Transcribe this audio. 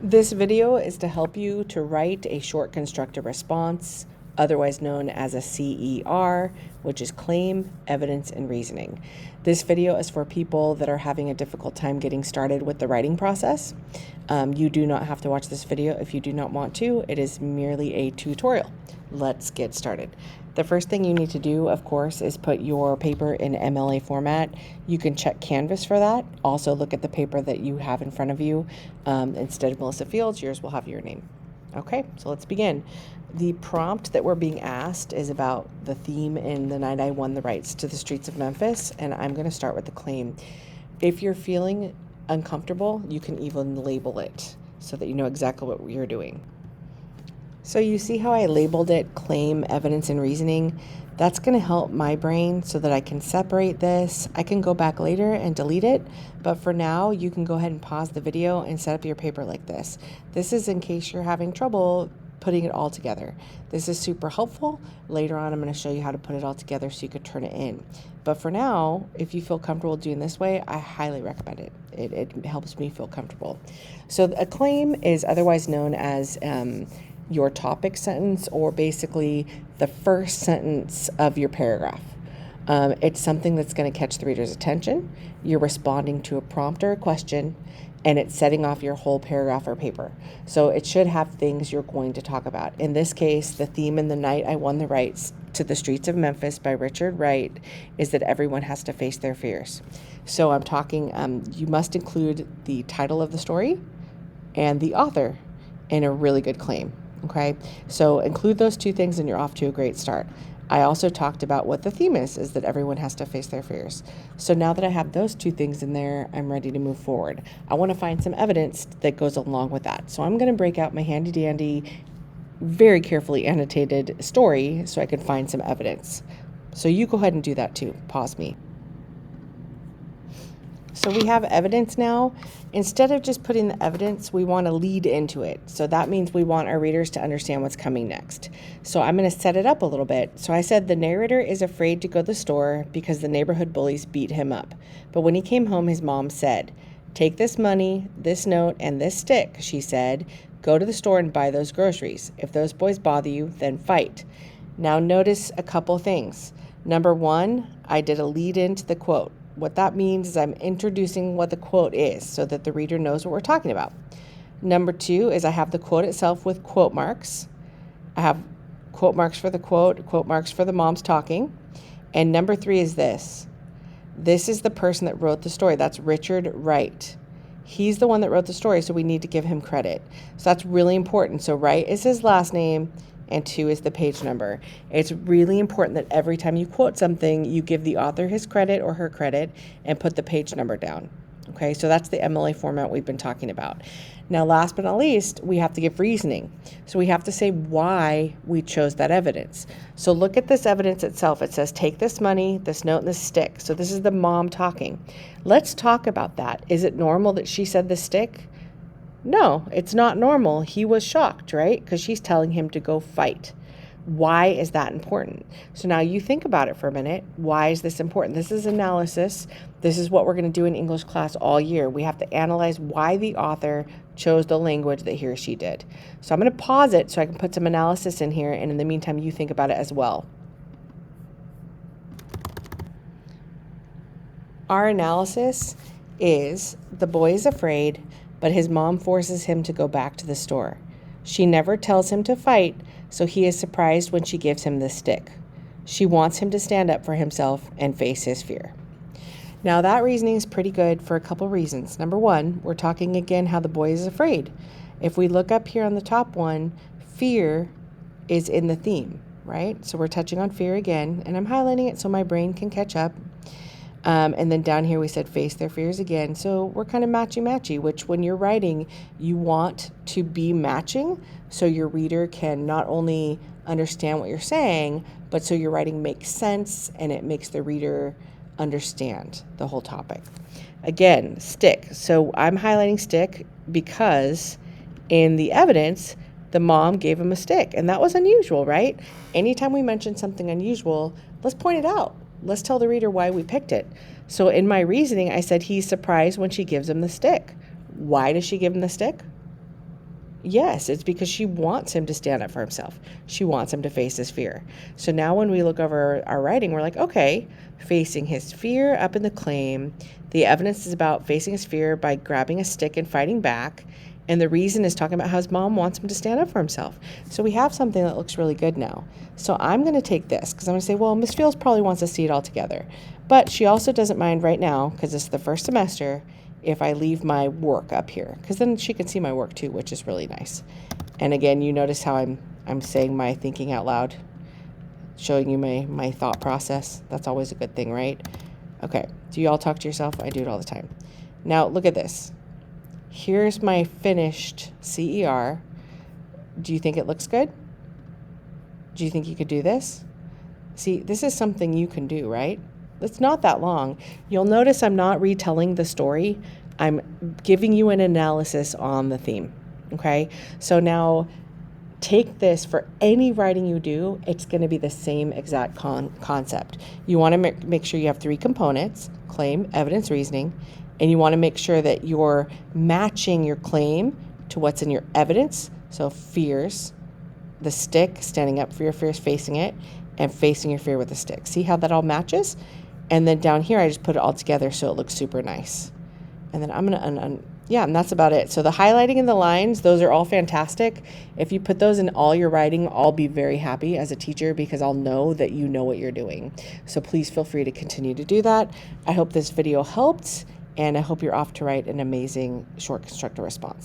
This video is to help you to write a short constructive response, otherwise known as a CER, which is claim, evidence, and reasoning. This video is for people that are having a difficult time getting started with the writing process. You do not have to watch this video if you do not want to. It is merely a tutorial. Let's get started. The first thing you need to do, of course, is put your paper in MLA format. You can check Canvas for that. Also look at the paper that you have in front of you. Instead of Melissa Fields, yours will have your name. Okay, so let's begin. The prompt that we're being asked is about the theme in The Night I Won the Rights to the Streets of Memphis, and I'm going to start with the claim. If you're feeling uncomfortable, you can even label it so that you know exactly what you're doing. So you see how I labeled it claim, evidence, and reasoning? That's going to help my brain so that I can separate this. I can go back later and delete it, but for now you can go ahead and pause the video and set up your paper like this. This is in case you're having trouble putting it all together. This is super helpful. Later on I'm going to show you how to put it all together so you could turn it in. But for now, if you feel comfortable doing this way, I highly recommend it. It helps me feel comfortable. So a claim is otherwise known as your topic sentence, or basically the first sentence of your paragraph. It's something that's going to catch the reader's attention. You're responding to a prompt or a question, and it's setting off your whole paragraph or paper. So it should have things you're going to talk about. In this case, the theme in The Night I Won the Rights to the Streets of Memphis by Richard Wright is that everyone has to face their fears. So I'm talking, you must include the title of the story and the author in a really good claim. Okay, so include those two things and you're off to a great start. I also talked about what the theme is that everyone has to face their fears. So now that I have those two things in there, I'm ready to move forward. I want to find some evidence that goes along with that. So I'm going to break out my handy dandy, very carefully annotated story so I can find some evidence. So you go ahead and do that too. Pause me. So we have evidence now. Instead of just putting the evidence, we want to lead into it. So that means we want our readers to understand what's coming next. So I'm going to set it up a little bit. So I said the narrator is afraid to go to the store because the neighborhood bullies beat him up. But when he came home, his mom said, "Take this money, this note, and this stick," she said. "Go to the store and buy those groceries. If those boys bother you, then fight." Now notice a couple things. Number one, I did a lead into the quote. What that means is I'm introducing what the quote is so that the reader knows what we're talking about. Number two is I have the quote itself with quote marks. I have quote marks for the quote marks for the mom's talking. And number three is this. This is the person that wrote the story. That's Richard Wright. He's the one that wrote the story, so we need to give him credit. So that's really important. So Wright is his last name, and 2 is the page number. It's really important that every time you quote something, you give the author his credit or her credit and put the page number down. Okay, so that's the MLA format we've been talking about. Now, last but not least, we have to give reasoning. So we have to say why we chose that evidence. So look at this evidence itself. It says, take this money, this note, and this stick. So this is the mom talking. Let's talk about that. Is it normal that she said the stick? No, it's not normal. He was shocked, right? Because she's telling him to go fight. Why is that important? So now you think about it for a minute. Why is this important? This is analysis. This is what we're going to do in English class all year. We have to analyze why the author chose the language that he or she did. So I'm going to pause it so I can put some analysis in here. And in the meantime, you think about it as well. Our analysis is the boy is afraid, but his mom forces him to go back to the store. She never tells him to fight, so he is surprised when she gives him the stick. She wants him to stand up for himself and face his fear. Now that reasoning is pretty good for a couple reasons. Number one, we're talking again how the boy is afraid. If we look up here on the top one, fear is in the theme, right? So we're touching on fear again, and I'm highlighting it so my brain can catch up. And then down here we said face their fears again. So we're kind of matchy-matchy, which when you're writing, you want to be matching so your reader can not only understand what you're saying, but so your writing makes sense and it makes the reader understand the whole topic. Again, stick. So I'm highlighting stick because in the evidence, the mom gave him a stick, and that was unusual, right? Anytime we mention something unusual, let's point it out. Let's tell the reader why we picked it. So in my reasoning, I said he's surprised when she gives him the stick. Why does she give him the stick? Yes, it's because she wants him to stand up for himself. She wants him to face his fear. So now when we look over our writing, we're like, okay, facing his fear up in the claim. The evidence is about facing his fear by grabbing a stick and fighting back. And the reason is talking about how his mom wants him to stand up for himself. So we have something that looks really good now. So I'm going to take this because I'm going to say, well, Miss Fields probably wants to see it all together. But she also doesn't mind right now, because it's the first semester, if I leave my work up here, because then she can see my work too, which is really nice. And again, you notice how I'm saying my thinking out loud, showing you my thought process. That's always a good thing, right? Okay, do you all talk to yourself? I do it all the time. Now look at this. Here's my finished CER. Do you think it looks good? Do you think you could do this? See, this is something you can do, right? It's not that long. You'll notice I'm not retelling the story. I'm giving you an analysis on the theme, okay? So now take this for any writing you do. It's going to be the same exact concept. You want to make sure you have 3 components: claim, evidence, reasoning, and you want to make sure that you're matching your claim to what's in your evidence. So fears, the stick, standing up for your fears, facing it, and facing your fear with the stick. See how that all matches? And then down here, I just put it all together so it looks super nice. And then I'm going to, yeah, and that's about it. So the highlighting and the lines, those are all fantastic. If you put those in all your writing, I'll be very happy as a teacher because I'll know that you know what you're doing. So please feel free to continue to do that. I hope this video helped, and I hope you're off to write an amazing short constructor response.